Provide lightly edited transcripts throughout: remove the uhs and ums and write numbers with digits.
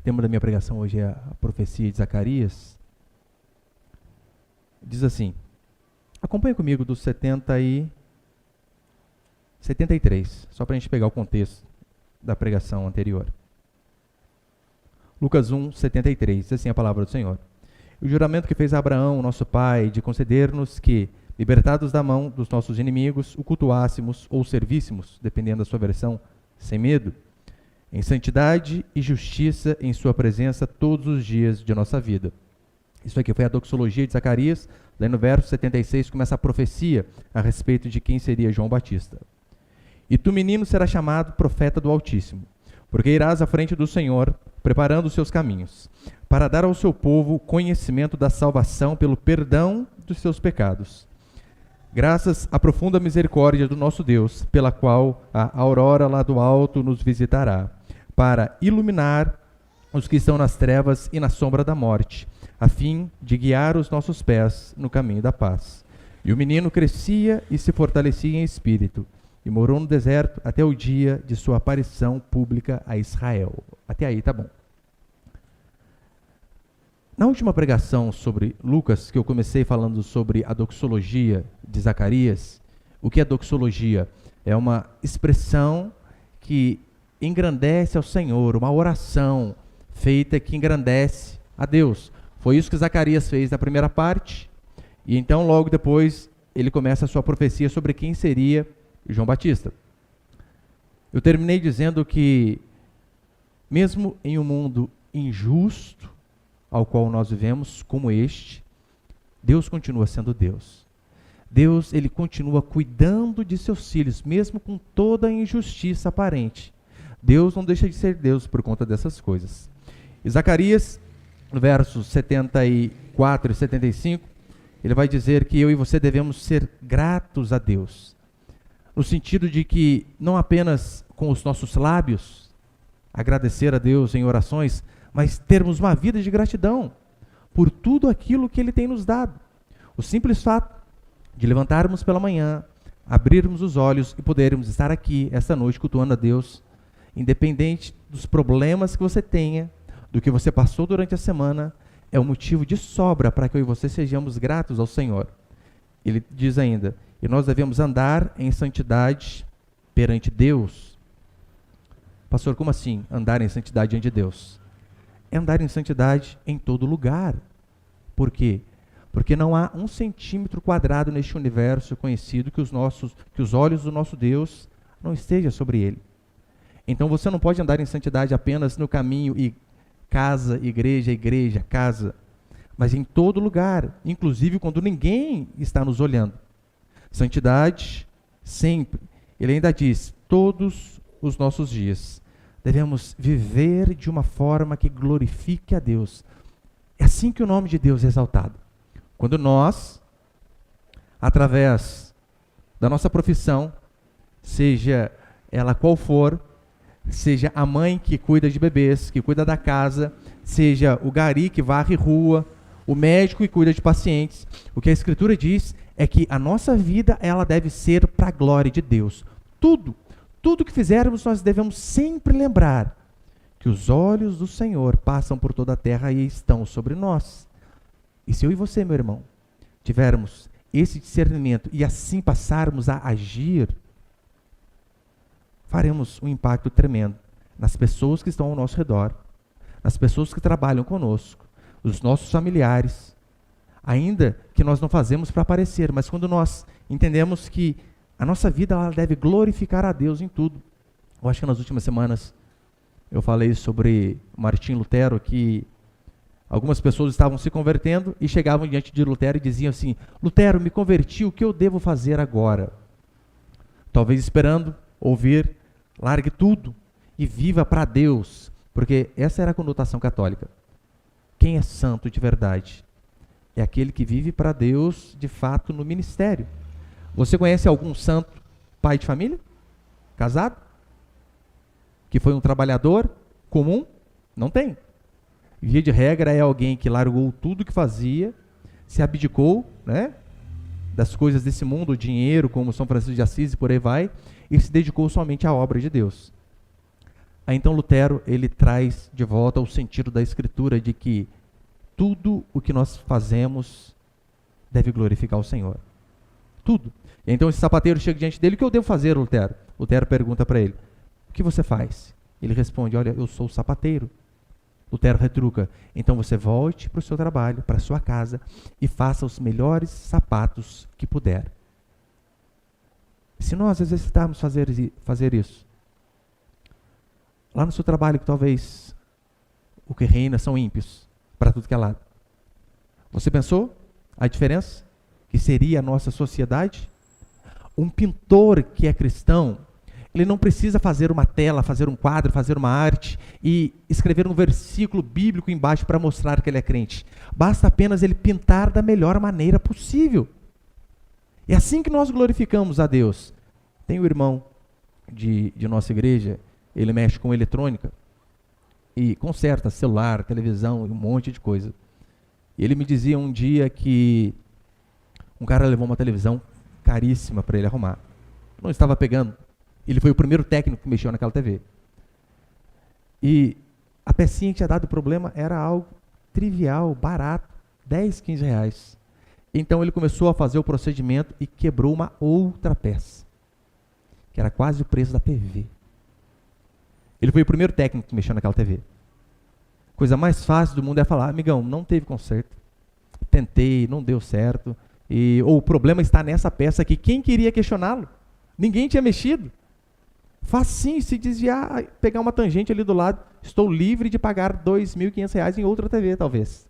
O tema da minha pregação hoje é a profecia de Zacarias. Diz assim, acompanha comigo do 73, só para a gente pegar o contexto da pregação anterior. Lucas 1, 73, diz assim a palavra do Senhor. O juramento que fez a Abraão, nosso pai, de conceder-nos que, libertados da mão dos nossos inimigos, o cultuássemos ou servíssemos, dependendo da sua versão, sem medo, em santidade e justiça em sua presença todos os dias de nossa vida. Isso aqui foi a doxologia de Zacarias. Daí no verso 76 começa a profecia a respeito de quem seria João Batista. E tu, menino, serás chamado profeta do Altíssimo, porque irás à frente do Senhor, preparando os seus caminhos, para dar ao seu povo conhecimento da salvação pelo perdão dos seus pecados. Graças à profunda misericórdia do nosso Deus, pela qual a aurora lá do alto nos visitará, para iluminar os que estão nas trevas e na sombra da morte, a fim de guiar os nossos pés no caminho da paz. E o menino crescia e se fortalecia em espírito, e morou no deserto até o dia de sua aparição pública a Israel. Até aí, tá bom. Na última pregação sobre Lucas, que eu comecei falando sobre a doxologia de Zacarias, o que é doxologia? É uma expressão que engrandece ao Senhor, uma oração feita que engrandece a Deus. Foi isso que Zacarias fez na primeira parte, e então logo depois ele começa a sua profecia sobre quem seria João Batista. Eu terminei dizendo que, mesmo em um mundo injusto, ao qual nós vivemos, como este, Deus continua sendo Deus. Deus, ele continua cuidando de seus filhos, mesmo com toda a injustiça aparente. Deus não deixa de ser Deus por conta dessas coisas. E Zacarias, no versos 74 e 75, ele vai dizer que eu e você devemos ser gratos a Deus, no sentido de que não apenas com os nossos lábios agradecer a Deus em orações, mas termos uma vida de gratidão por tudo aquilo que Ele tem nos dado. O simples fato de levantarmos pela manhã, abrirmos os olhos e podermos estar aqui esta noite cultuando a Deus, independente dos problemas que você tenha, do que você passou durante a semana, é um motivo de sobra para que eu e você sejamos gratos ao Senhor. Ele diz ainda, e nós devemos andar em santidade perante Deus. Pastor, como assim andar em santidade diante de Deus? É andar em santidade em todo lugar. Por quê? Porque não há 1 centímetro quadrado neste universo conhecido que os olhos do nosso Deus não estejam sobre ele. Então você não pode andar em santidade apenas no caminho e casa, igreja, casa, mas em todo lugar, inclusive quando ninguém está nos olhando. Santidade sempre. Ele ainda diz, todos os nossos dias devemos viver de uma forma que glorifique a Deus. É assim que o nome de Deus é exaltado. Quando nós, através da nossa profissão, seja ela qual for, seja a mãe que cuida de bebês, que cuida da casa, seja o gari que varre rua, o médico que cuida de pacientes, o que a Escritura diz é que a nossa vida ela deve ser para a glória de Deus. Tudo que fizermos, nós devemos sempre lembrar que os olhos do Senhor passam por toda a terra e estão sobre nós. E se eu e você, meu irmão, tivermos esse discernimento e assim passarmos a agir, faremos um impacto tremendo nas pessoas que estão ao nosso redor, nas pessoas que trabalham conosco, os nossos familiares, ainda que nós não fazemos para aparecer, mas quando nós entendemos que a nossa vida ela deve glorificar a Deus em tudo. Eu acho que nas últimas semanas eu falei sobre Martim Lutero, que algumas pessoas estavam se convertendo e chegavam diante de Lutero e diziam assim, Lutero, me converti, o que eu devo fazer agora? Talvez esperando ouvir, largue tudo e viva para Deus, porque essa era a conotação católica. Quem é santo de verdade? É aquele que vive para Deus, de fato, no ministério. Você conhece algum santo pai de família? Casado? Que foi um trabalhador comum? Não tem. Via de regra é alguém que largou tudo que fazia, se abdicou, né, das coisas desse mundo, o dinheiro, como São Francisco de Assis e por aí vai, e se dedicou somente à obra de Deus. Aí então Lutero, ele traz de volta o sentido da Escritura de que tudo o que nós fazemos deve glorificar o Senhor. Tudo. E então esse sapateiro chega diante dele: o que eu devo fazer, Lutero? Lutero pergunta para ele: o que você faz? Ele responde: olha, eu sou o sapateiro. Lutero retruca: então você volte para o seu trabalho, para a sua casa, e faça os melhores sapatos que puder. Se nós exercitarmos fazer isso, lá no seu trabalho, que talvez o que reina são ímpios, para tudo que é lado. Você pensou a diferença que seria a nossa sociedade? Um pintor que é cristão, ele não precisa fazer uma tela, fazer um quadro, fazer uma arte e escrever um versículo bíblico embaixo para mostrar que ele é crente. Basta apenas ele pintar da melhor maneira possível. É assim que nós glorificamos a Deus. Tem um irmão de nossa igreja, ele mexe com eletrônica e conserta celular, televisão e um monte de coisa. Ele me dizia um dia que um cara levou uma televisão caríssima para ele arrumar. Não estava pegando. Ele foi o primeiro técnico que mexeu naquela TV. E a pecinha que tinha dado problema era algo trivial, barato, 10, 15 reais. Então ele começou a fazer o procedimento e quebrou uma outra peça, que era quase o preço da TV. Ele foi o primeiro técnico que mexeu naquela TV. Coisa mais fácil do mundo é falar: amigão, não teve conserto. Tentei, não deu certo. Ou o problema está nessa peça aqui. Quem queria questioná-lo? Ninguém tinha mexido. Facinho, se desviar, pegar uma tangente ali do lado, estou livre de pagar R$ 2.500 em outra TV, talvez.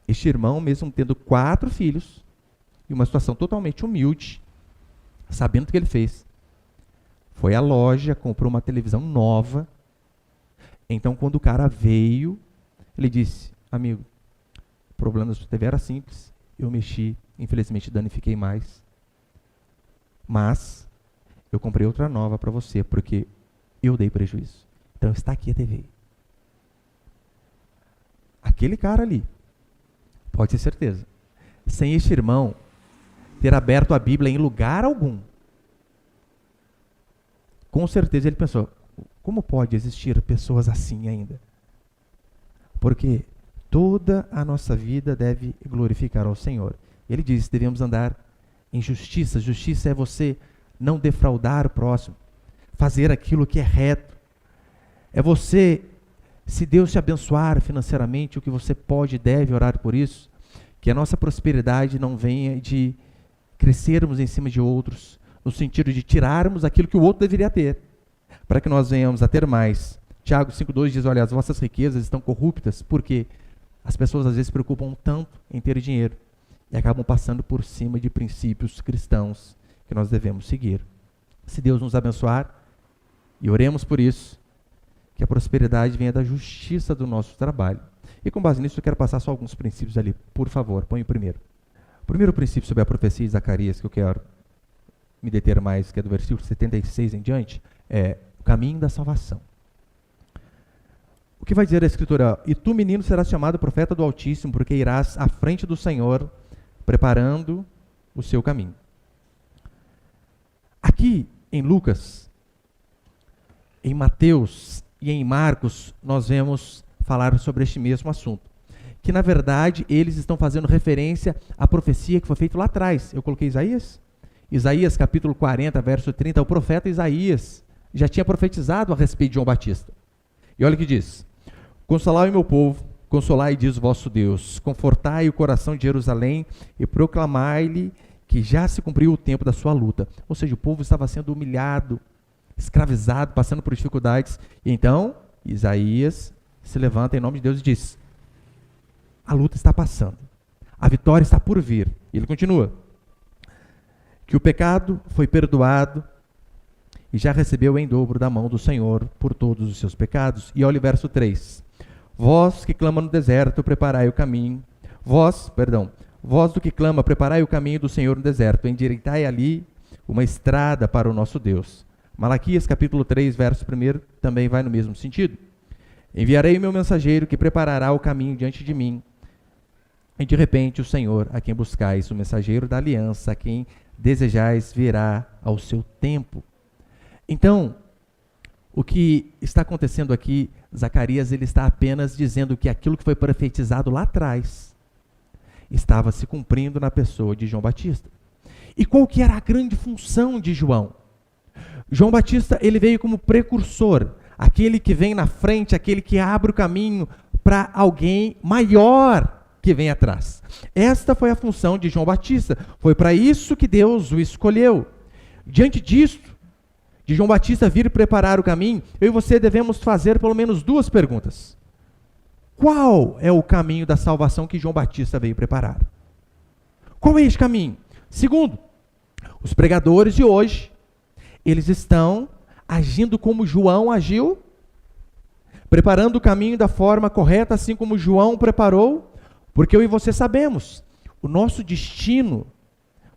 Este irmão, mesmo tendo 4 filhos, e uma situação totalmente humilde, sabendo o que ele fez, foi à loja, comprou uma televisão nova. Então, quando o cara veio, ele disse: amigo, o problema da sua TV era simples, eu mexi, infelizmente danifiquei mais, mas eu comprei outra nova para você, porque eu dei prejuízo. Então está aqui a TV. Aquele cara ali, pode ter certeza, sem este irmão ter aberto a Bíblia em lugar algum, com certeza ele pensou: como pode existir pessoas assim ainda? Porque toda a nossa vida deve glorificar ao Senhor. Ele diz: devemos andar em justiça. Justiça é você não defraudar o próximo, fazer aquilo que é reto. É você, se Deus te abençoar financeiramente, o que você pode e deve orar por isso, que a nossa prosperidade não venha de crescermos em cima de outros, no sentido de tirarmos aquilo que o outro deveria ter, para que nós venhamos a ter mais. Tiago 5,2 diz: olha, as vossas riquezas estão corruptas, porque as pessoas às vezes se preocupam tanto em ter dinheiro e acabam passando por cima de princípios cristãos que nós devemos seguir. Se Deus nos abençoar, e oremos por isso, que a prosperidade venha da justiça do nosso trabalho. E com base nisso eu quero passar só alguns princípios ali, por favor, põe o primeiro. O primeiro princípio sobre a profecia de Zacarias, que eu quero me deter mais, que é do versículo 76 em diante, é o caminho da salvação. O que vai dizer a Escritura? E tu, menino, serás chamado profeta do Altíssimo, porque irás à frente do Senhor, preparando o seu caminho. Aqui em Lucas, em Mateus e em Marcos, nós vemos falar sobre este mesmo assunto. Que, na verdade, eles estão fazendo referência à profecia que foi feita lá atrás. Eu coloquei Isaías? Isaías, capítulo 40, verso 30. O profeta Isaías já tinha profetizado a respeito de João Batista. E olha o que diz: consolai o meu povo, consolai, diz o vosso Deus, confortai o coração de Jerusalém e proclamai-lhe que já se cumpriu o tempo da sua luta. Ou seja, o povo estava sendo humilhado, escravizado, passando por dificuldades. E então, Isaías se levanta em nome de Deus e diz: a luta está passando, a vitória está por vir. E ele continua: que o pecado foi perdoado e já recebeu em dobro da mão do Senhor por todos os seus pecados. E olha o verso 3. Vós que clama no deserto, preparai o caminho. Vós do que clama, preparai o caminho do Senhor no deserto, endireitai ali uma estrada para o nosso Deus. Malaquias capítulo 3, verso 1, também vai no mesmo sentido. Enviarei o meu mensageiro que preparará o caminho diante de mim. E de repente o Senhor, a quem buscais, o mensageiro da aliança, a quem desejais, virá ao seu tempo. Então, O que está acontecendo aqui, Zacarias, ele está apenas dizendo que aquilo que foi profetizado lá atrás estava se cumprindo na pessoa de João Batista. E qual que era a grande função de João? João Batista, ele veio como precursor, aquele que vem na frente, aquele que abre o caminho para alguém maior que vem atrás. Esta foi a função de João Batista, foi para isso que Deus o escolheu. Diante disso, de João Batista vir preparar o caminho, eu e você devemos fazer pelo menos duas perguntas. Qual é o caminho da salvação que João Batista veio preparar? Qual é esse caminho? Segundo, os pregadores de hoje, eles estão agindo como João agiu, preparando o caminho da forma correta, assim como João preparou, porque eu e você sabemos, o nosso destino,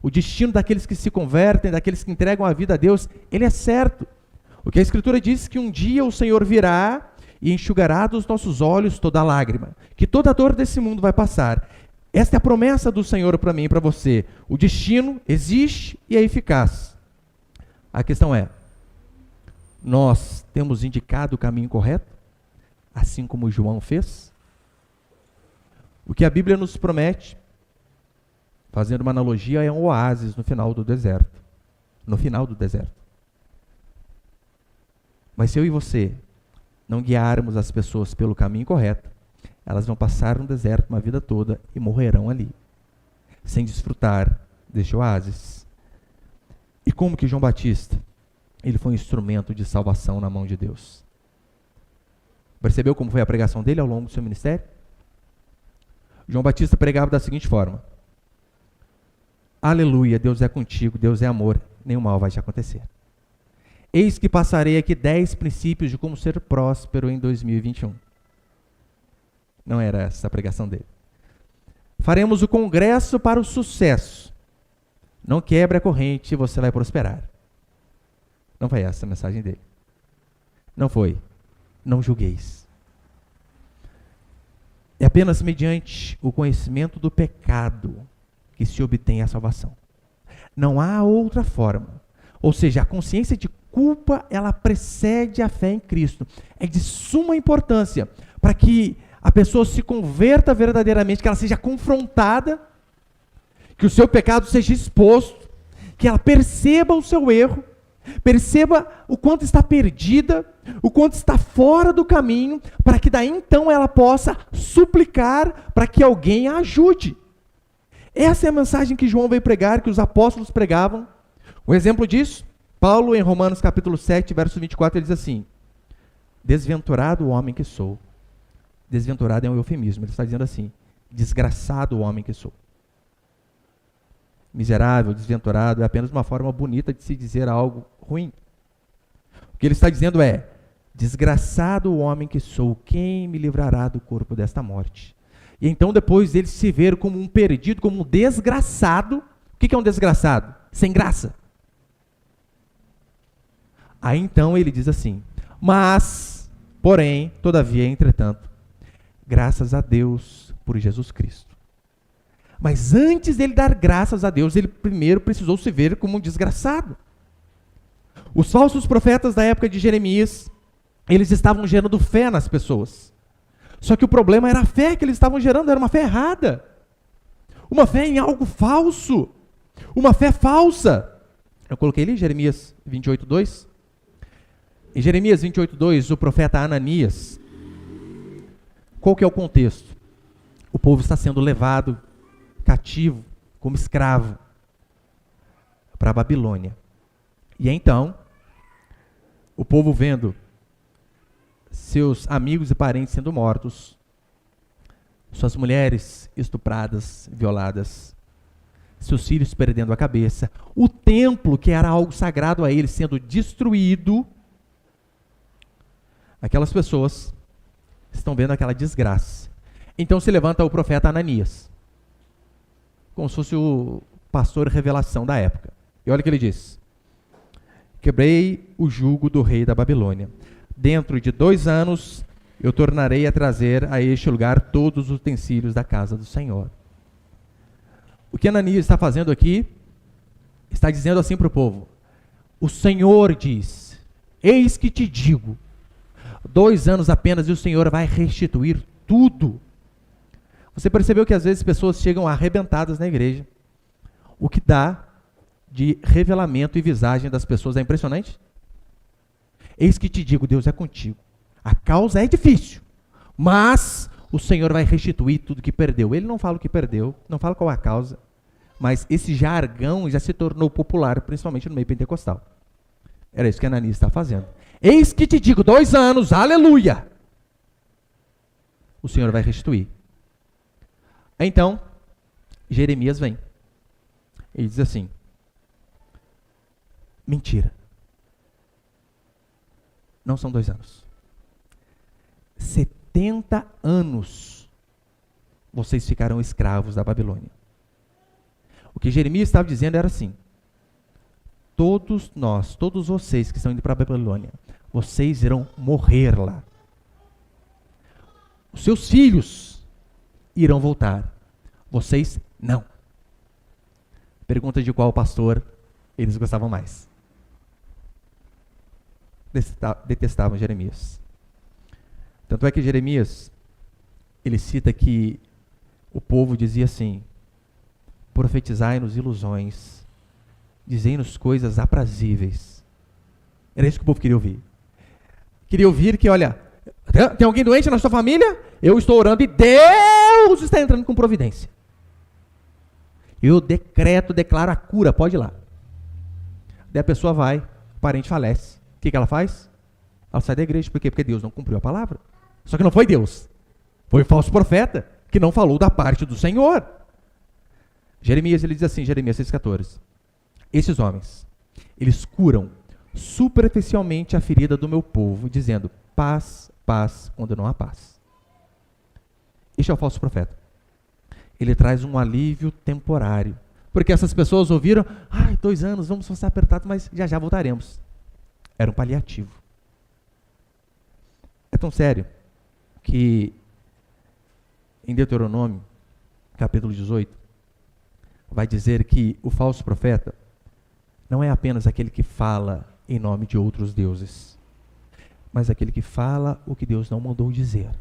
o destino daqueles que se convertem, daqueles que entregam a vida a Deus, ele é certo. O que a Escritura diz que um dia o Senhor virá e enxugará dos nossos olhos toda lágrima, que toda dor desse mundo vai passar. Esta é a promessa do Senhor para mim e para você. O destino existe e é eficaz. A questão é, nós temos indicado o caminho correto, assim como João fez? O que a Bíblia nos promete, fazendo uma analogia, é um oásis no final do deserto. No final do deserto. Mas se eu e você não guiarmos as pessoas pelo caminho correto, elas vão passar no deserto uma vida toda e morrerão ali, sem desfrutar deste oásis. E como que João Batista, ele foi um instrumento de salvação na mão de Deus? Percebeu como foi a pregação dele ao longo do seu ministério? João Batista pregava da seguinte forma: aleluia, Deus é contigo, Deus é amor, nenhum mal vai te acontecer. Eis que passarei aqui 10 princípios de como ser próspero em 2021. Não era essa a pregação dele. Faremos o congresso para o sucesso. Não quebre a corrente e você vai prosperar. Não foi essa a mensagem dele. Não foi. Não julgueis. É apenas mediante o conhecimento do pecado que se obtém a salvação. Não há outra forma. Ou seja, a consciência de culpa, ela precede a fé em Cristo. É de suma importância para que a pessoa se converta verdadeiramente, que ela seja confrontada, que o seu pecado seja exposto, que ela perceba o seu erro, perceba o quanto está perdida, o quanto está fora do caminho, para que daí então ela possa suplicar para que alguém a ajude. Essa é a mensagem que João veio pregar, que os apóstolos pregavam. Um exemplo disso, Paulo em Romanos capítulo 7, verso 24, ele diz assim: desventurado o homem que sou. Desventurado é um eufemismo, ele está dizendo assim: desgraçado o homem que sou. Miserável, desventurado, é apenas uma forma bonita de se dizer algo ruim. O que ele está dizendo é: desgraçado o homem que sou, quem me livrará do corpo desta morte? E então depois ele se ver como um perdido, como um desgraçado. O que é um desgraçado? Sem graça. Aí então ele diz assim: mas, porém, todavia, entretanto, graças a Deus por Jesus Cristo. Mas antes dele dar graças a Deus, ele primeiro precisou se ver como um desgraçado. Os falsos profetas da época de Jeremias, eles estavam gerando fé nas pessoas. Só que o problema era a fé que eles estavam gerando, era uma fé errada. Uma fé em algo falso. Uma fé falsa. Eu coloquei ali Jeremias 28:2. Em Jeremias 28:2, o profeta Ananias, qual que é o contexto? O povo está sendo levado cativo, como escravo, para a Babilônia. E então, o povo vendo seus amigos e parentes sendo mortos, suas mulheres estupradas, violadas, seus filhos perdendo a cabeça, o templo, que era algo sagrado a eles, sendo destruído, aquelas pessoas estão vendo aquela desgraça. Então se levanta o profeta Ananias, como se fosse o pastor revelação da época. E olha o que ele diz: quebrei o jugo do rei da Babilônia. Dentro de 2 anos, eu tornarei a trazer a este lugar todos os utensílios da casa do Senhor. O que Ananias está fazendo aqui, está dizendo assim para o povo: o Senhor diz, Eis que te digo, 2 anos apenas e o Senhor vai restituir tudo. Você percebeu que às vezes pessoas chegam arrebentadas na igreja? O que dá de revelamento e visagem das pessoas é impressionante. Eis que te digo, Deus é contigo. A causa é difícil, mas o Senhor vai restituir tudo que perdeu. Ele não fala o que perdeu, não fala qual é a causa, mas esse jargão já se tornou popular, principalmente no meio pentecostal. Era isso que Ananias está fazendo. Eis que te digo, 2 anos, aleluia! O Senhor vai restituir. Então, Jeremias vem. Ele diz assim, mentira. Não são 2 anos. 70 anos vocês ficarão escravos da Babilônia. O que Jeremias estava dizendo era assim, todos nós, todos vocês que estão indo para a Babilônia, vocês irão morrer lá. Os seus filhos irão voltar. Vocês não. Pergunta de qual pastor eles gostavam mais. Detestavam Jeremias. Tanto é que Jeremias, ele cita que o povo dizia assim, profetizai-nos ilusões, dizei-nos coisas aprazíveis. Era isso que o povo queria ouvir. Queria ouvir que, olha, tem alguém doente na sua família? Eu estou orando e Deus está entrando com providência. Eu declaro a cura, pode ir lá. Daí a pessoa vai, o parente falece. O que ela faz? Ela sai da igreja. Por quê? Porque Deus não cumpriu a palavra. Só que não foi Deus. Foi o falso profeta que não falou da parte do Senhor. Jeremias, ele diz assim, Jeremias 6,14. Esses homens, eles curam superficialmente a ferida do meu povo, dizendo, paz, paz, quando não há paz. Este é o falso profeta. Ele traz um alívio temporário. Porque essas pessoas ouviram, 2 anos, vamos passar apertado, mas já já voltaremos. Era um paliativo. É tão sério que em Deuteronômio, capítulo 18, vai dizer que o falso profeta não é apenas aquele que fala em nome de outros deuses, mas aquele que fala o que Deus não mandou dizer.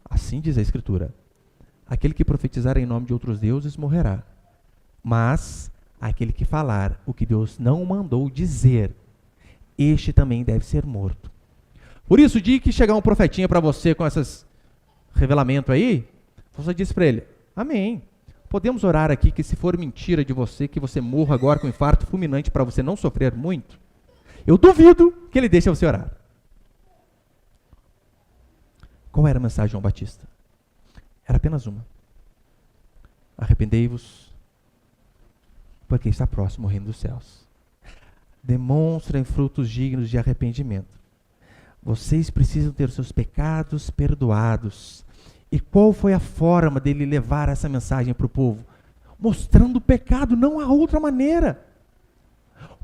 Assim diz a Escritura. Aquele que profetizar em nome de outros deuses morrerá. Mas aquele que falar o que Deus não mandou dizer, este também deve ser morto. Por isso, o dia que chegar um profetinha para você com esses revelamentos aí, você diz para ele, amém. Podemos orar aqui que se for mentira de você, que você morra agora com um infarto fulminante para você não sofrer muito? Eu duvido que ele deixe você orar. Qual era a mensagem de João Batista? Era apenas uma. Arrependei-vos, porque está próximo o reino dos céus. Demonstrem frutos dignos de arrependimento. Vocês precisam ter seus pecados perdoados. E qual foi a forma dele levar essa mensagem para o povo? Mostrando o pecado, não há outra maneira.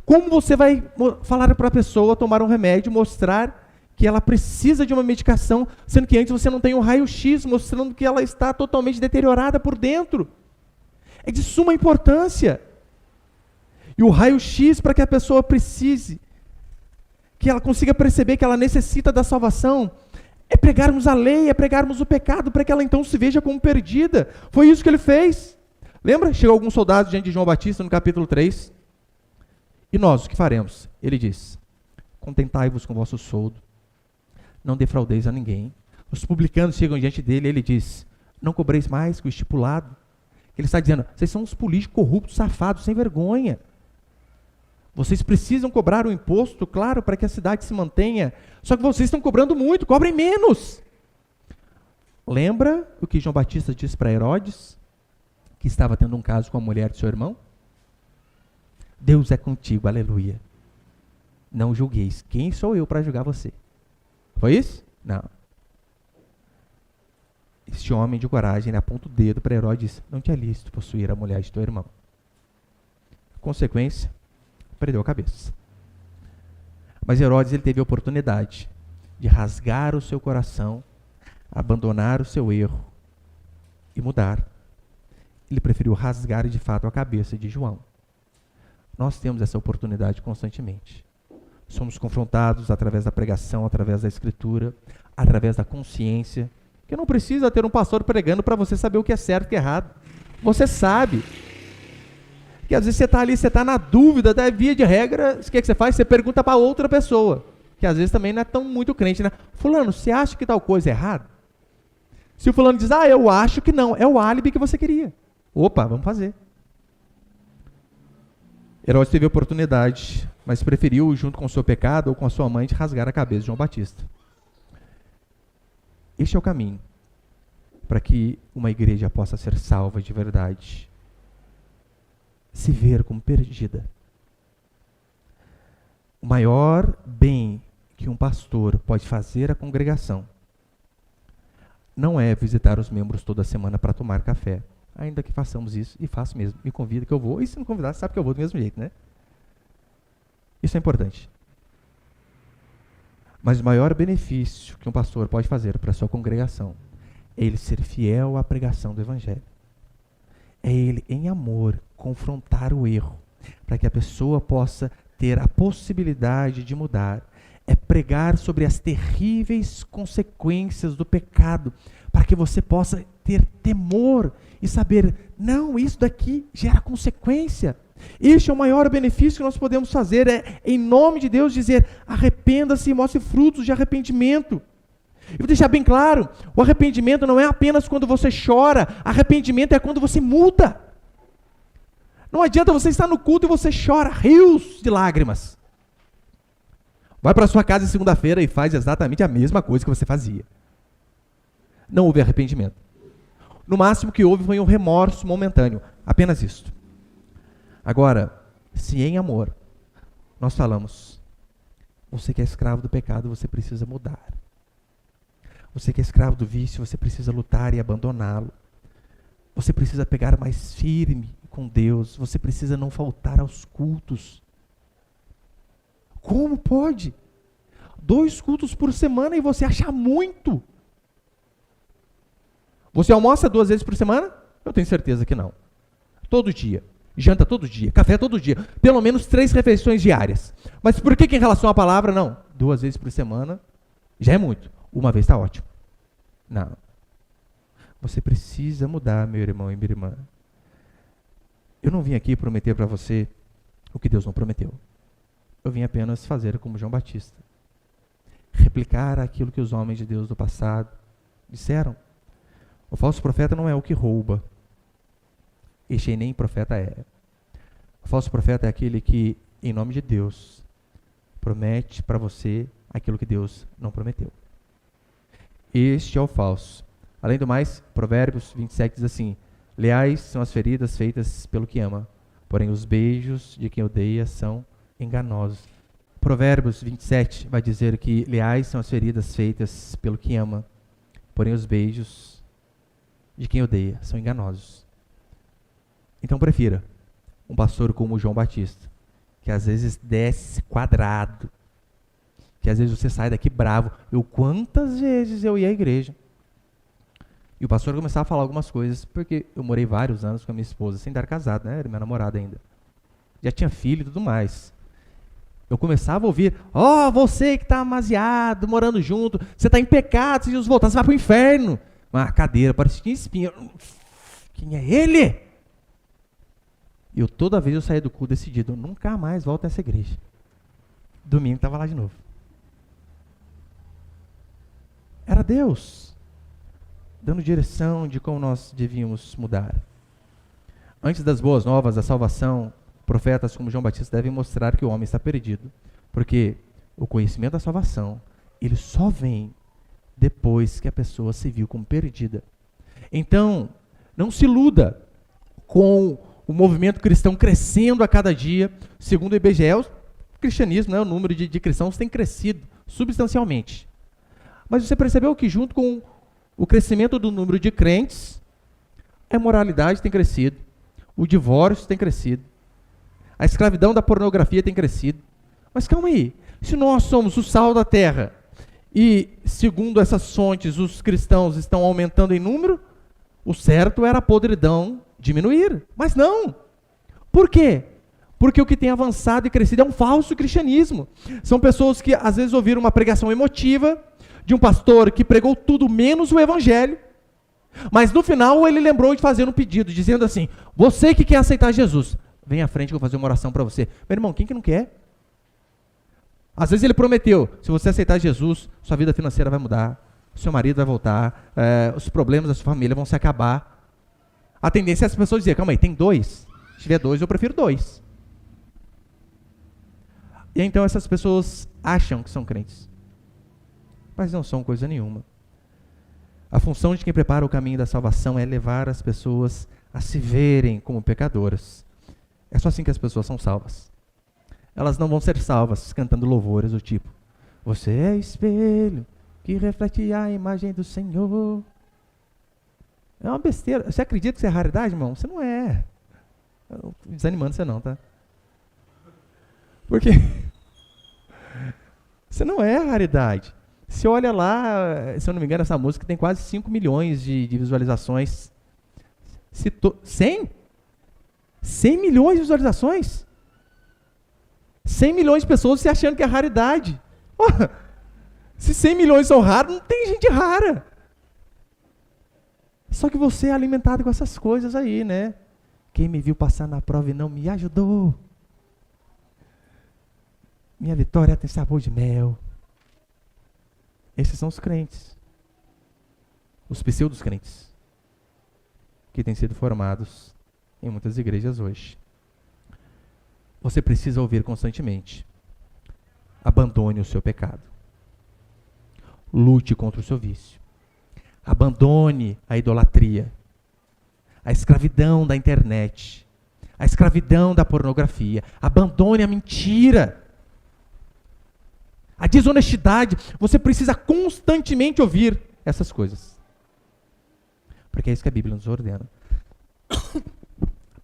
Como você vai falar para a pessoa tomar um remédio, mostrar que ela precisa de uma medicação, sendo que antes você não tem um raio-x mostrando que ela está totalmente deteriorada por dentro? É de suma importância. E o raio-x, para que a pessoa precise, que ela consiga perceber que ela necessita da salvação, é pregarmos a lei, é pregarmos o pecado, para que ela então se veja como perdida. Foi isso que ele fez. Lembra? Chegou alguns soldados diante de João Batista no capítulo 3. E nós, o que faremos? Ele diz, contentai-vos com o vosso soldo, não defraudeis a ninguém. Os publicanos chegam diante dele e ele diz, não cobreis mais que o estipulado. Ele está dizendo, vocês são uns políticos corruptos, safados, sem vergonha. Vocês precisam cobrar o imposto, claro, para que a cidade se mantenha. Só que vocês estão cobrando muito, cobrem menos. Lembra o que João Batista disse para Herodes, que estava tendo um caso com a mulher de seu irmão? Deus é contigo, aleluia. Não julgueis. Quem sou eu para julgar você? Foi isso? Não. Este homem de coragem, ele aponta o dedo para Herodes e diz, não te é lícito possuir a mulher de teu irmão. Consequência, perdeu a cabeça. Mas Herodes, ele teve a oportunidade de rasgar o seu coração, abandonar o seu erro e mudar. Ele preferiu rasgar de fato a cabeça de João. Nós temos essa oportunidade constantemente. Somos confrontados através da pregação, através da escritura, através da consciência, que não precisa ter um pastor pregando para você saber o que é certo e o que é errado. Você sabe. Que às vezes você está ali, você está na dúvida, da via de regra, o que você faz? Você pergunta para outra pessoa, que às vezes também não é tão muito crente, né? Fulano, você acha que tal coisa é errada? Se o fulano diz, eu acho que não, é o álibi que você queria. Opa, vamos fazer. Herodes teve a oportunidade, mas preferiu, junto com o seu pecado ou com a sua mãe, de rasgar a cabeça de João Batista. Este é o caminho para que uma igreja possa ser salva de verdade. Se ver como perdida. O maior bem que um pastor pode fazer à congregação não é visitar os membros toda semana para tomar café. Ainda que façamos isso, e faço mesmo, me convida que eu vou, e se não convidar, sabe que eu vou do mesmo jeito, né? Isso é importante. Mas o maior benefício que um pastor pode fazer para a sua congregação é ele ser fiel à pregação do Evangelho. É ele, em amor, confrontar o erro, para que a pessoa possa ter a possibilidade de mudar. É pregar sobre as terríveis consequências do pecado, para que você possa ter temor e saber, não, isso daqui gera consequência. Este é o maior benefício que nós podemos fazer, é em nome de Deus dizer, arrependa-se e mostre frutos de arrependimento. E vou deixar bem claro, o arrependimento não é apenas quando você chora, arrependimento é quando você muda. Não adianta você estar no culto e você chora rios de lágrimas. Vai para sua casa segunda-feira e faz exatamente a mesma coisa que você fazia. Não houve arrependimento. No máximo que houve foi um remorso momentâneo, apenas isto. Agora, se em amor nós falamos, você que é escravo do pecado, você precisa mudar. Você que é escravo do vício, você precisa lutar e abandoná-lo. Você precisa pegar mais firme com Deus. Você precisa não faltar aos cultos. Como pode? 2 cultos por semana e você acha muito? Você almoça 2 vezes por semana? Eu tenho certeza que não. Todo dia. Janta todo dia. Café todo dia. Pelo menos 3 refeições diárias. Mas por que em relação à palavra, não? 2 vezes por semana já é muito. 1 vez está ótimo. Não. Você precisa mudar, meu irmão e minha irmã. Eu não vim aqui prometer para você o que Deus não prometeu. Eu vim apenas fazer como João Batista. Replicar aquilo que os homens de Deus do passado disseram. O falso profeta não é o que rouba. Este nem profeta é. O falso profeta é aquele que, em nome de Deus, promete para você aquilo que Deus não prometeu. Este é o falso. Além do mais, Provérbios 27 diz assim, leais são as feridas feitas pelo que ama, porém os beijos de quem odeia são enganosos. Provérbios 27 vai dizer que leais são as feridas feitas pelo que ama, porém os beijos de quem odeia são enganosos. Então prefira um pastor como João Batista, que às vezes desce quadrado, que às vezes você sai daqui bravo. Quantas vezes eu ia à igreja e o pastor começava a falar algumas coisas, porque eu morei vários anos com a minha esposa, sem estar casado, né? Era minha namorada ainda. Já tinha filho e tudo mais. Eu começava a ouvir, você que está amaziado, morando junto, você está em pecado, se Jesus voltar, você vai para o inferno. Uma cadeira, parecia que tinha espinha. Quem é ele? E toda vez eu saía do culto decidido, eu nunca mais volto a essa igreja. Domingo estava lá de novo. Era Deus dando direção de como nós devíamos mudar. Antes das boas novas da salvação, profetas como João Batista devem mostrar que o homem está perdido, porque o conhecimento da salvação, ele só vem depois que a pessoa se viu como perdida. Então, não se iluda com o movimento cristão crescendo a cada dia. Segundo o IBGE, o cristianismo, o número de cristãos tem crescido substancialmente. Mas você percebeu que junto com o crescimento do número de crentes, a imoralidade tem crescido, o divórcio tem crescido, a escravidão da pornografia tem crescido. Mas calma aí, se nós somos o sal da terra e, segundo essas fontes, os cristãos estão aumentando em número, o certo era a podridão diminuir. Mas não. Por quê? Porque o que tem avançado e crescido é um falso cristianismo. São pessoas que às vezes ouviram uma pregação emotiva de um pastor que pregou tudo menos o evangelho, mas no final ele lembrou de fazer um pedido, dizendo assim: você que quer aceitar Jesus, vem à frente que eu vou fazer uma oração para você. Meu irmão, quem que não quer? Às vezes ele prometeu: se você aceitar Jesus, sua vida financeira vai mudar, seu marido vai voltar, os problemas da sua família vão se acabar. A tendência é as pessoas dizer: calma aí, tem dois? Se tiver dois, eu prefiro dois. E então essas pessoas acham que são crentes, mas não são coisa nenhuma. A função de quem prepara o caminho da salvação é levar as pessoas a se verem como pecadoras. É só assim que as pessoas são salvas. Elas não vão ser salvas cantando louvores do tipo: você é espelho que reflete a imagem do Senhor. É uma besteira. Você acredita que isso é raridade, irmão? Você não é. Eu não tô desanimando você não, tá? Porque você não é raridade. Você olha lá, se eu não me engano, essa música tem quase 5 milhões de visualizações. 100? 100 milhões de visualizações? 100 milhões de pessoas se achando que é raridade. Se 100 milhões são raros, não tem gente rara. Só que você é alimentado com essas coisas aí, né? Quem me viu passar na prova e não me ajudou. Minha vitória tem sabor de mel. Esses são os crentes. Os pseudos crentes. Que têm sido formados em muitas igrejas hoje. Você precisa ouvir constantemente: abandone o seu pecado. Lute contra o seu vício. Abandone a idolatria. A escravidão da internet. A escravidão da pornografia. Abandone a mentira. A desonestidade. Você precisa constantemente ouvir essas coisas. Porque é isso que a Bíblia nos ordena.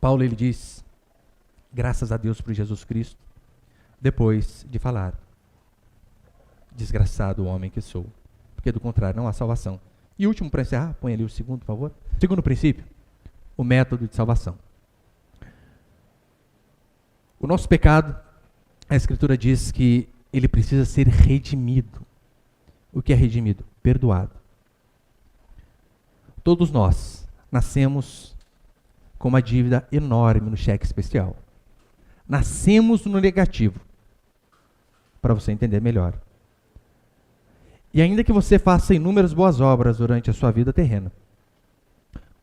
Paulo, ele diz: graças a Deus por Jesus Cristo, depois de falar: desgraçado o homem que sou, porque do contrário não há salvação. E último, para encerrar, põe ali o segundo, por favor. Segundo princípio, o método de salvação. O nosso pecado, a Escritura diz que ele precisa ser redimido. O que é redimido? Perdoado. Todos nós nascemos com uma dívida enorme no cheque especial. Nascemos no negativo. Para você entender melhor. E ainda que você faça inúmeras boas obras durante a sua vida terrena,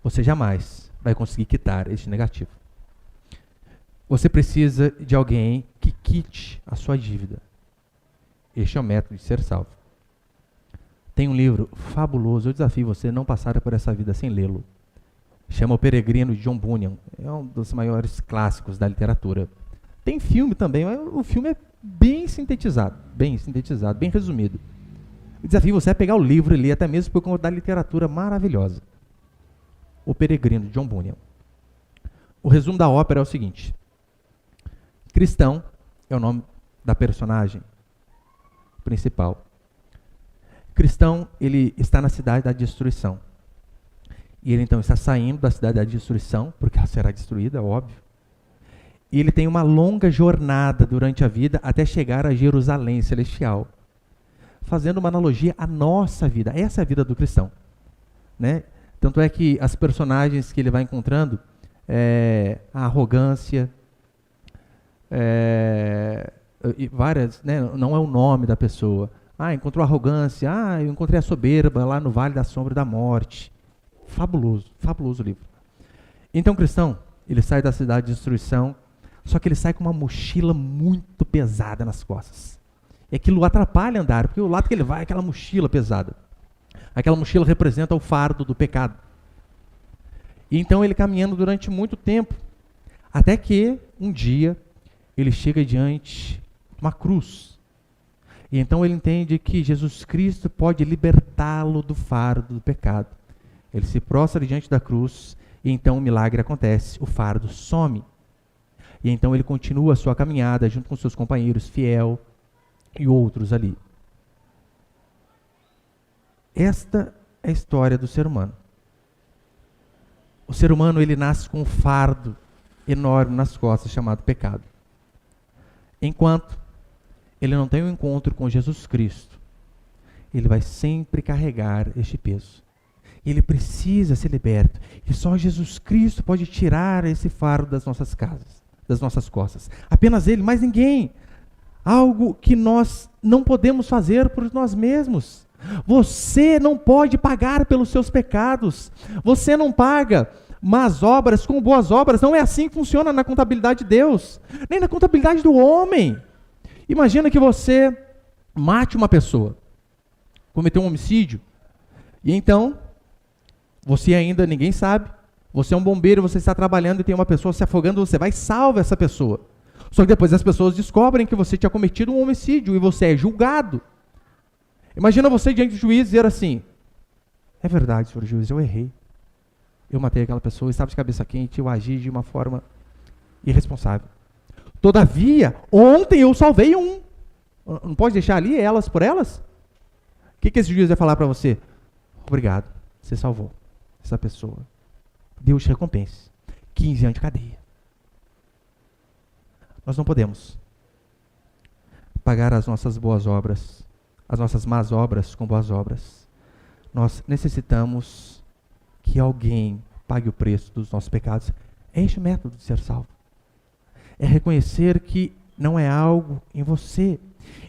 você jamais vai conseguir quitar este negativo. Você precisa de alguém que quite a sua dívida. Este é o método de ser salvo. Tem um livro fabuloso, eu desafio você a não passar por essa vida sem lê-lo. Chama O Peregrino, de John Bunyan. É um dos maiores clássicos da literatura. Tem filme também, mas o filme é bem sintetizado, bem resumido. Eu desafio você a pegar o livro e ler, até mesmo por conta da literatura maravilhosa. O Peregrino, de John Bunyan. O resumo da ópera é o seguinte: Cristão é o nome da personagem principal. Cristão, ele está na cidade da destruição. E ele então está saindo da cidade da destruição, porque ela será destruída, óbvio. E ele tem uma longa jornada durante a vida até chegar a Jerusalém celestial. Fazendo uma analogia à nossa vida. Essa é a vida do cristão, né? Tanto é que as personagens que ele vai encontrando, a arrogância, e várias, né? Não é o nome da pessoa. Encontrou a arrogância. Eu encontrei a soberba lá no Vale da Sombra da Morte. Fabuloso, fabuloso livro. Então o cristão, ele sai da cidade de destruição, só que ele sai com uma mochila muito pesada nas costas. E aquilo atrapalha andar, porque o lado que ele vai é aquela mochila pesada. Aquela mochila representa o fardo do pecado. E então ele caminhando durante muito tempo, até que um dia ele chega diante de uma cruz. E então ele entende que Jesus Cristo pode libertá-lo do fardo do pecado. Ele se prostra diante da cruz e então o milagre acontece, o fardo some. E então ele continua a sua caminhada junto com seus companheiros, fiel e outros ali. Esta é a história do ser humano. O ser humano, ele nasce com um fardo enorme nas costas chamado pecado. Enquanto ele não tem um encontro com Jesus Cristo, ele vai sempre carregar este peso. Ele precisa ser liberto. E só Jesus Cristo pode tirar esse fardo das nossas casas, das nossas costas. Apenas Ele, mais ninguém. Algo que nós não podemos fazer por nós mesmos. Você não pode pagar pelos seus pecados. Você não paga más obras com boas obras. Não é assim que funciona na contabilidade de Deus, nem na contabilidade do homem. Imagina que você mate uma pessoa, cometeu um homicídio, e então você ainda, ninguém sabe, você é um bombeiro, você está trabalhando e tem uma pessoa se afogando, você vai e salva essa pessoa. Só que depois as pessoas descobrem que você tinha cometido um homicídio e você é julgado. Imagina você diante do juiz dizer assim: é verdade, senhor juiz, eu errei. Eu matei aquela pessoa, eu estava de cabeça quente, eu agi de uma forma irresponsável. Todavia, ontem eu salvei um. Não pode deixar ali elas por elas? O que esse juiz vai falar para você? Obrigado, você salvou essa pessoa. Deus te recompense. 15 anos de cadeia. Nós não podemos pagar as nossas boas obras, as nossas más obras com boas obras. Nós necessitamos que alguém pague o preço dos nossos pecados. É este o método de ser salvo. É reconhecer que não é algo em você.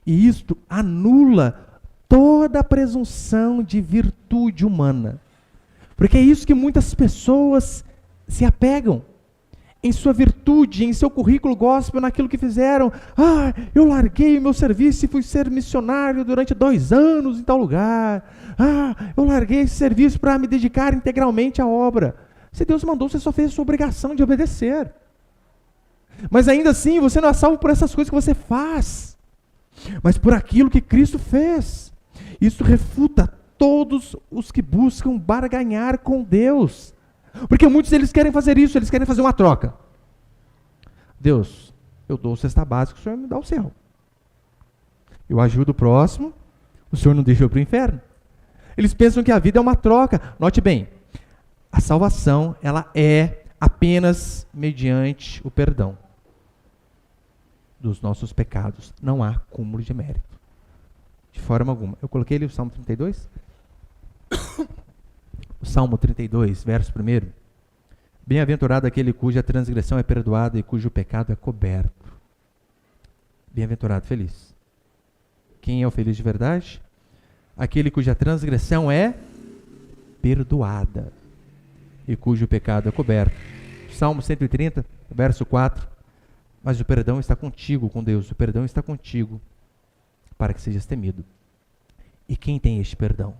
E isto anula toda a presunção de virtude humana. Porque é isso que muitas pessoas se apegam. Em sua virtude, em seu currículo gospel, naquilo que fizeram. Ah, eu larguei o meu serviço e fui ser missionário durante 2 anos em tal lugar. Ah, eu larguei esse serviço para me dedicar integralmente à obra. Se Deus mandou, você só fez a sua obrigação de obedecer. Mas ainda assim, você não é salvo por essas coisas que você faz, mas por aquilo que Cristo fez. Isso refuta todos os que buscam barganhar com Deus. Porque muitos deles querem fazer isso, eles querem fazer uma troca. Deus, eu dou o cesta básica, o Senhor me dá o céu. Eu ajudo o próximo, o Senhor não deixa eu para o inferno. Eles pensam que a vida é uma troca. Note bem, a salvação, ela é apenas mediante o perdão dos nossos pecados. Não há cúmulo de mérito, de forma alguma. Eu coloquei ali o Salmo 32. O Salmo 32, verso 1. Bem-aventurado aquele cuja transgressão é perdoada e cujo pecado é coberto. Bem-aventurado, feliz. Quem é o feliz de verdade? Aquele cuja transgressão é perdoada e cujo pecado é coberto. Salmo 130, verso 4. Mas o perdão está contigo, com Deus. O perdão está contigo para que sejas temido. E quem tem este perdão?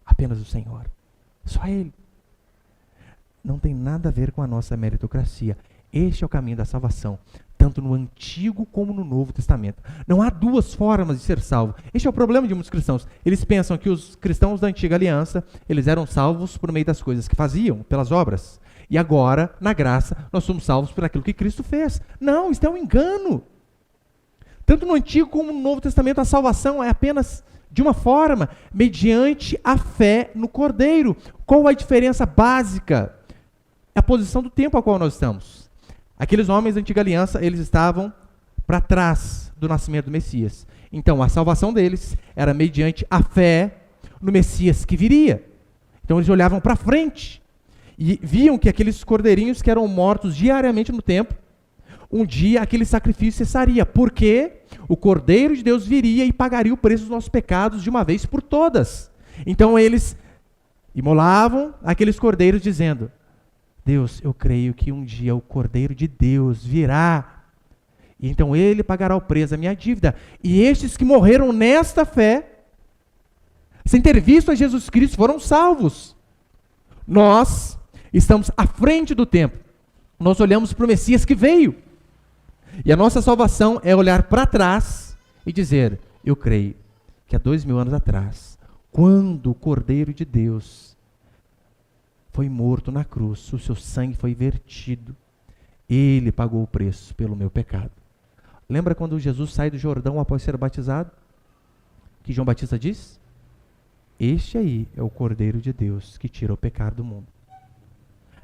Apenas o Senhor. Só Ele. Não tem nada a ver com a nossa meritocracia. Este é o caminho da salvação, tanto no Antigo como no Novo Testamento. Não há duas formas de ser salvo. Este é o problema de muitos cristãos. Eles pensam que os cristãos da Antiga Aliança, eles eram salvos por meio das coisas que faziam, pelas obras. E agora, na graça, nós somos salvos por aquilo que Cristo fez. Não, isso é um engano. Tanto no Antigo como no Novo Testamento, a salvação é apenas de uma forma, mediante a fé no Cordeiro. Qual a diferença básica? A posição do tempo a qual nós estamos. Aqueles homens da Antiga Aliança, eles estavam para trás do nascimento do Messias. Então, a salvação deles era mediante a fé no Messias que viria. Então, eles olhavam para frente e viam que aqueles cordeirinhos que eram mortos diariamente no templo, um dia aquele sacrifício cessaria, porque o Cordeiro de Deus viria e pagaria o preço dos nossos pecados de uma vez por todas. Então eles imolavam aqueles cordeiros dizendo: Deus, eu creio que um dia o Cordeiro de Deus virá, e então Ele pagará o preço da minha dívida. E estes que morreram nesta fé, sem ter visto a Jesus Cristo, foram salvos. Nós estamos à frente do tempo. Nós olhamos para o Messias que veio. E a nossa salvação é olhar para trás e dizer: eu creio que há 2000 anos atrás, quando o Cordeiro de Deus foi morto na cruz, o seu sangue foi vertido, Ele pagou o preço pelo meu pecado. Lembra quando Jesus sai do Jordão após ser batizado? Que João Batista diz? Este aí é o Cordeiro de Deus que tira o pecado do mundo.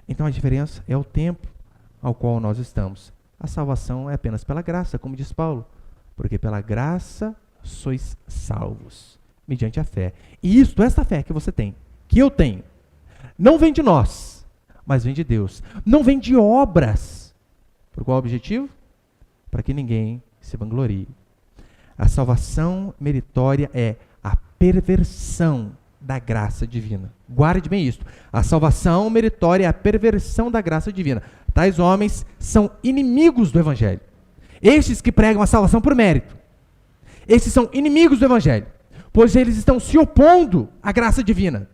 Então a diferença é o tempo ao qual nós estamos. a salvação é apenas pela graça, como diz Paulo. Porque pela graça sois salvos, mediante a fé. E essa fé que você tem, que eu tenho, não vem de nós, mas vem de Deus. Não vem de obras. Por qual objetivo? Para que ninguém se vanglorie. A salvação meritória é a perversão da graça divina. Guarde bem isso. A salvação meritória é a perversão da graça divina. Tais homens são inimigos do Evangelho. Estes que pregam a salvação por mérito. Esses são inimigos do Evangelho, pois eles estão se opondo à graça divina.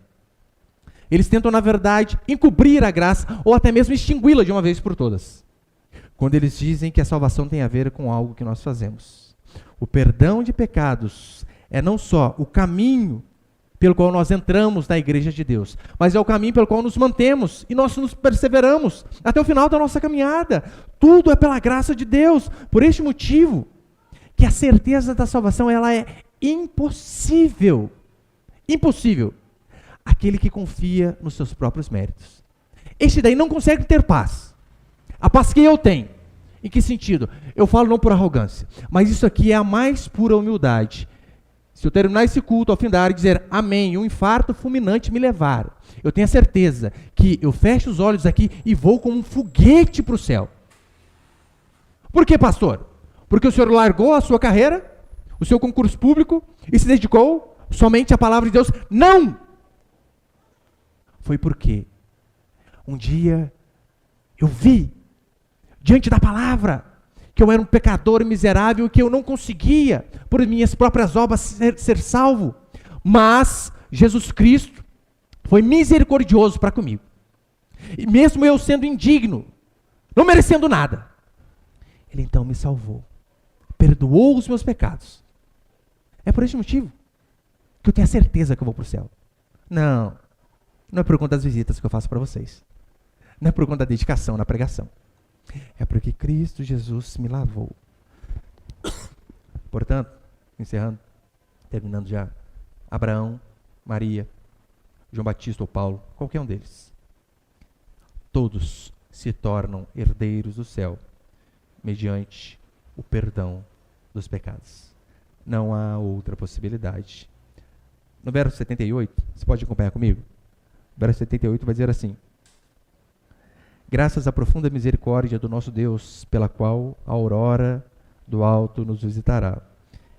Eles tentam, na verdade, encobrir a graça ou até mesmo extingui-la de uma vez por todas. Quando eles dizem que a salvação tem a ver com algo que nós fazemos. O perdão de pecados é não só o caminho pelo qual nós entramos na igreja de Deus, mas é o caminho pelo qual nos mantemos e nós nos perseveramos até o final da nossa caminhada. Tudo é pela graça de Deus. Por este motivo, que a certeza da salvação ela é impossível. Impossível. Aquele que confia nos seus próprios méritos. Este daí não consegue ter paz. A paz que eu tenho. Em que sentido? Eu falo não por arrogância, mas isso aqui é a mais pura humildade. Se eu terminar esse culto ao findar e dizer amém, e um infarto fulminante me levar, eu tenho a certeza que eu fecho os olhos aqui e vou como um foguete para o céu. Por quê, pastor? Porque o senhor largou a sua carreira, o seu concurso público e se dedicou somente à palavra de Deus? Não! Foi porque um dia eu vi, diante da palavra, que eu era um pecador miserável, que eu não conseguia, por minhas próprias obras, ser salvo. Mas Jesus Cristo foi misericordioso para comigo. E mesmo eu sendo indigno, não merecendo nada, Ele então me salvou. Perdoou os meus pecados. É por este motivo que eu tenho a certeza que eu vou para o céu. Não é por conta das visitas que eu faço para vocês. Não é por conta da dedicação na pregação. É porque Cristo Jesus me lavou. Portanto, encerrando, terminando já, Abraão, Maria, João Batista ou Paulo, qualquer um deles, todos se tornam herdeiros do céu, mediante o perdão dos pecados. Não há outra possibilidade. No verso 78, você pode acompanhar comigo? O verso 78 vai dizer assim: graças à profunda misericórdia do nosso Deus, pela qual a aurora do alto nos visitará.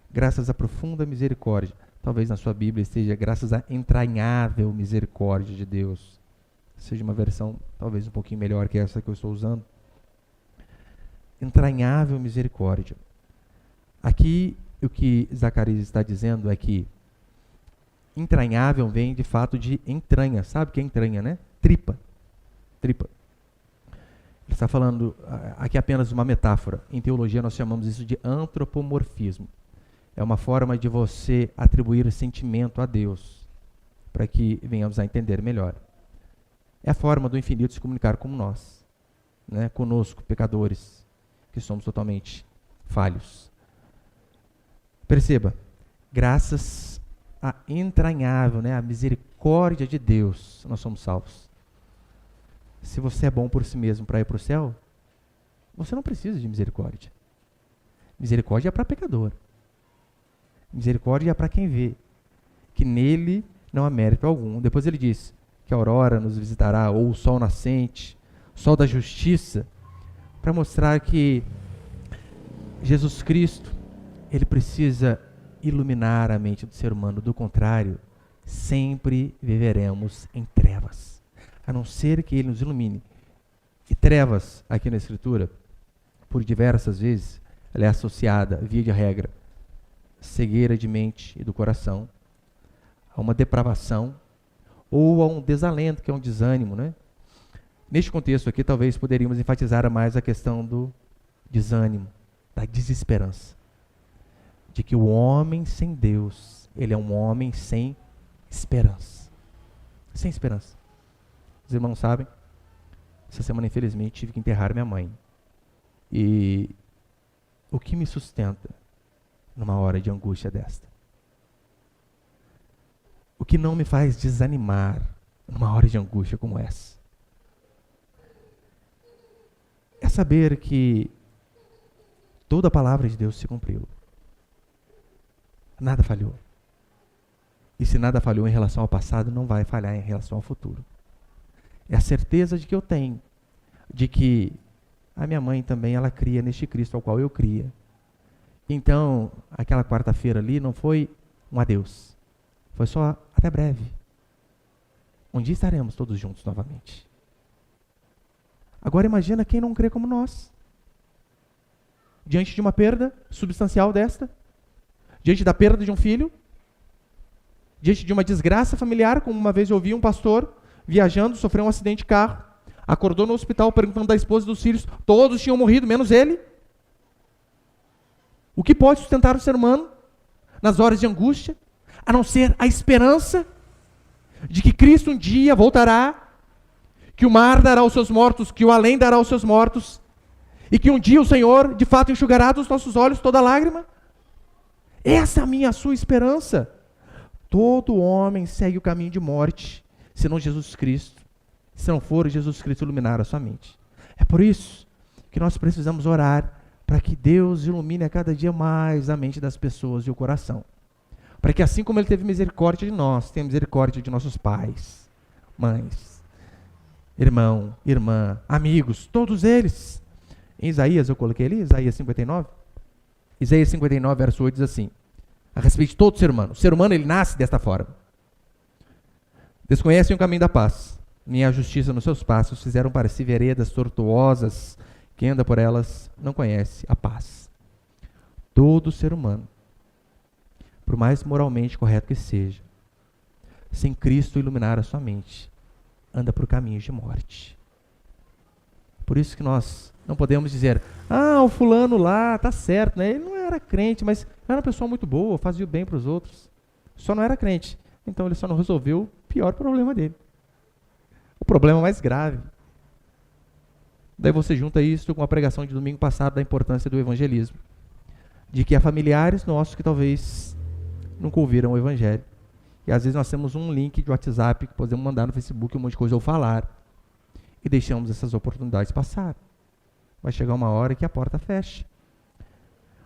Graças à profunda misericórdia. Talvez na sua Bíblia esteja graças à entranhável misericórdia de Deus. Seja uma versão talvez um pouquinho melhor que essa que eu estou usando. Entranhável misericórdia. Aqui o que Zacarias está dizendo é que entranhável vem de fato de entranha. Sabe o que é entranha, né? Tripa. Tripa. Ele está falando aqui apenas uma metáfora. Em teologia nós chamamos isso de antropomorfismo. É uma forma de você atribuir sentimento a Deus, para que venhamos a entender melhor. É a forma do infinito se comunicar com nós, né? Conosco, pecadores, que somos totalmente falhos. Perceba, graças à entranhável, né, a misericórdia de Deus, nós somos salvos. Se você é bom por si mesmo para ir para o céu, você não precisa de misericórdia. Misericórdia é para pecador. Misericórdia é para quem vê que nele não há mérito algum. Depois ele diz que a aurora nos visitará, ou o sol nascente, sol da justiça, para mostrar que Jesus Cristo, ele precisa iluminar a mente do ser humano. Do contrário, sempre viveremos em trevas, a não ser que ele nos ilumine. E trevas, aqui na Escritura, por diversas vezes, ela é associada, via de regra, cegueira de mente e do coração, a uma depravação ou a um desalento, que é um desânimo, né? Neste contexto aqui, talvez poderíamos enfatizar mais a questão do desânimo, da desesperança, de que o homem sem Deus, ele é um homem sem esperança. Sem esperança. Os irmãos sabem, essa semana, infelizmente, tive que enterrar minha mãe. E o que me sustenta numa hora de angústia desta? O que não me faz desanimar numa hora de angústia como essa? É saber que Toda a palavra de Deus se cumpriu. Nada falhou. E se nada falhou em relação ao passado, não vai falhar em relação ao futuro. É a certeza de que eu tenho, de que a minha mãe também, ela cria neste Cristo ao qual eu cria. Então, aquela quarta-feira ali não foi um adeus. Foi só até breve. Um dia estaremos todos juntos novamente. Agora imagina quem não crê como nós. Diante de uma perda substancial desta, diante da perda de um filho, diante de uma desgraça familiar, como uma vez eu ouvi um pastor viajando, sofreu um acidente de carro, acordou no hospital perguntando da esposa e dos filhos, todos tinham morrido, menos ele. O que pode sustentar o ser humano nas horas de angústia, a não ser a esperança de que Cristo um dia voltará, que o mar dará aos seus mortos, que o além dará aos seus mortos, e que um dia o Senhor, de fato, enxugará dos nossos olhos toda lágrima? Essa é a minha, a sua esperança. Todo homem segue o caminho de morte, senão Jesus Cristo. Se não for Jesus Cristo iluminar a sua mente. É por isso que nós precisamos orar para que Deus ilumine a cada dia mais a mente das pessoas e o coração. Para que assim como Ele teve misericórdia de nós, tenha misericórdia de nossos pais, mães, irmão, irmã, amigos, todos eles. Em Isaías, eu coloquei ali, Isaías 59. Isaías 59, verso 8 diz assim, a respeito de todo ser humano. O ser humano, ele nasce desta forma. Desconhecem o caminho da paz. Nem a justiça nos seus passos. Fizeram para si veredas tortuosas. Quem anda por elas não conhece a paz. Todo ser humano, por mais moralmente correto que seja, sem Cristo iluminar a sua mente, anda por caminhos de morte. Por isso que nós não podemos dizer, o fulano lá, tá certo, né? Ele não era crente, mas era uma pessoa muito boa, fazia o bem para os outros. Só não era crente. Então ele só não resolveu o pior problema dele. O problema mais grave. Daí você junta isso com a pregação de domingo passado da importância do evangelismo. De que há familiares nossos que talvez nunca ouviram o evangelho. E às vezes nós temos um link de WhatsApp que podemos mandar no Facebook, um monte de coisa ou falar. E deixamos essas oportunidades passar. Vai chegar uma hora que a porta fecha.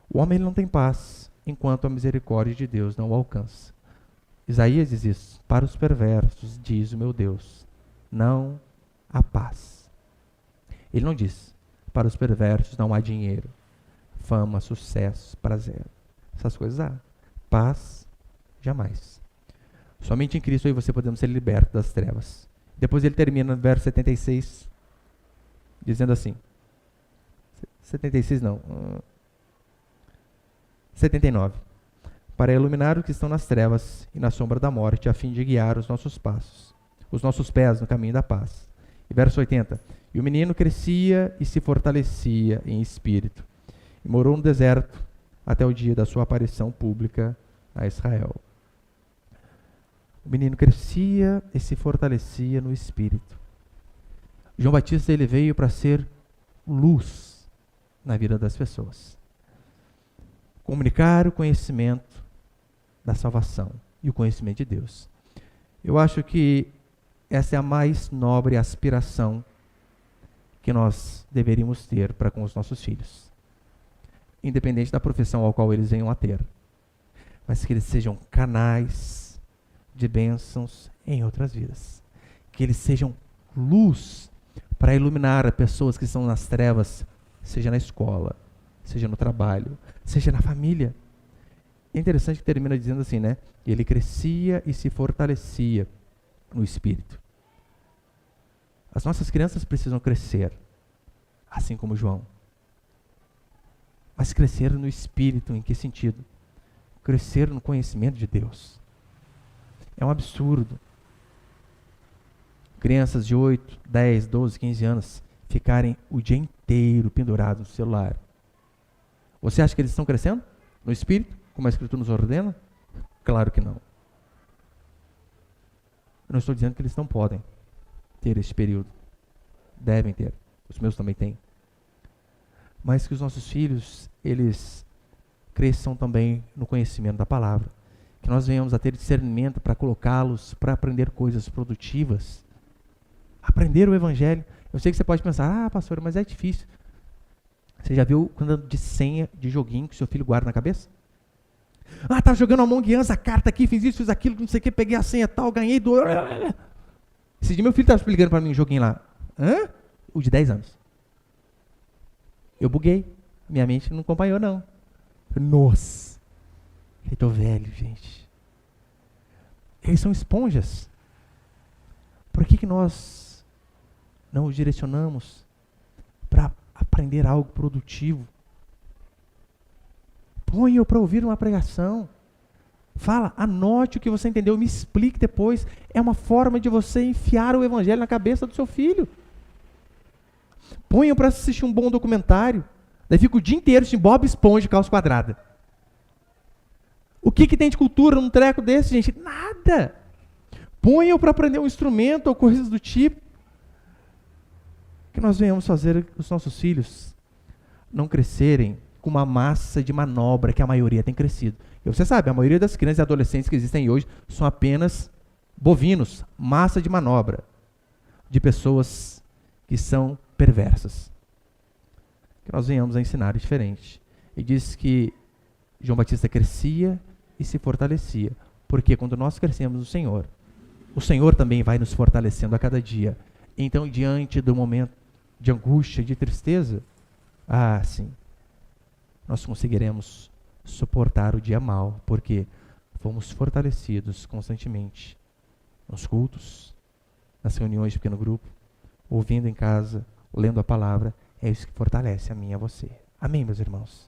O homem ele não tem paz enquanto a misericórdia de Deus não o alcança. Isaías diz isso. Para os perversos, diz o meu Deus, não há paz. Ele não diz, para os perversos não há dinheiro, fama, sucesso, prazer. Essas coisas há. Paz, jamais. Somente em Cristo aí você podemos ser libertos das trevas. Depois ele termina no verso 76, dizendo assim, 76 não, 79. Para iluminar os que estão nas trevas e na sombra da morte, a fim de guiar os nossos passos, os nossos pés no caminho da paz. E verso 80. E o menino crescia e se fortalecia em espírito, e morou no deserto até o dia da sua aparição pública a Israel. O menino crescia e se fortalecia no espírito. João Batista ele veio para ser luz na vida das pessoas. Comunicar o conhecimento da salvação e o conhecimento de Deus. Eu acho que essa é a mais nobre aspiração que nós deveríamos ter para com os nossos filhos. Independente da profissão ao qual eles venham a ter. Mas que eles sejam canais de bênçãos em outras vidas. Que eles sejam luz para iluminar as pessoas que estão nas trevas, seja na escola, seja no trabalho, seja na família. É interessante que termina dizendo assim, né? Ele crescia e se fortalecia no espírito. As nossas crianças precisam crescer, assim como João. Mas crescer no espírito, em que sentido? Crescer no conhecimento de Deus. É um absurdo. Crianças de 8, 10, 12, 15 anos ficarem o dia inteiro pendurados no celular. Você acha que eles estão crescendo no espírito, como a Escritura nos ordena? Claro que não. Eu não estou dizendo que eles não podem ter esse período. Devem ter. Os meus também têm. Mas que os nossos filhos, eles cresçam também no conhecimento da palavra. Que nós venhamos a ter discernimento para colocá-los, para aprender coisas produtivas. Aprender o evangelho. Eu sei que você pode pensar, pastor, mas é difícil. Você já viu quando de senha de joguinho que seu filho guarda na cabeça? Ah, tá jogando Among Us, a carta aqui, fiz isso, fiz aquilo, não sei o que, peguei a senha tal, ganhei do... Esse dia meu filho estava ligando para mim um joguinho lá. Hã? O de 10 anos. Eu buguei. Minha mente não acompanhou, não. Nossa. Eu tô velho, gente. Eles são esponjas. Por que nós não os direcionamos para aprender algo produtivo? Põe-o para ouvir uma pregação. Fala, anote o que você entendeu, me explique depois. É uma forma de você enfiar o evangelho na cabeça do seu filho. Põe-o para assistir um bom documentário. Daí fica o dia inteiro assistindo Bob Esponja, calça quadrada. O que tem de cultura num treco desse, gente? Nada. Põe-o para aprender um instrumento ou coisas do tipo. Que nós venhamos fazer os nossos filhos não crescerem com uma massa de manobra que a maioria tem crescido. E você sabe, a maioria das crianças e adolescentes que existem hoje são apenas bovinos, massa de manobra de pessoas que são perversas. Que nós venhamos a ensinar diferente. E diz que João Batista crescia e se fortalecia, porque quando nós crescemos no Senhor, o Senhor também vai nos fortalecendo a cada dia. Então, diante do momento de angústia, de tristeza, sim, nós conseguiremos suportar o dia mau, porque fomos fortalecidos constantemente nos cultos, nas reuniões de pequeno grupo, ouvindo em casa, lendo a palavra. É isso que fortalece a mim e a você. Amém, meus irmãos?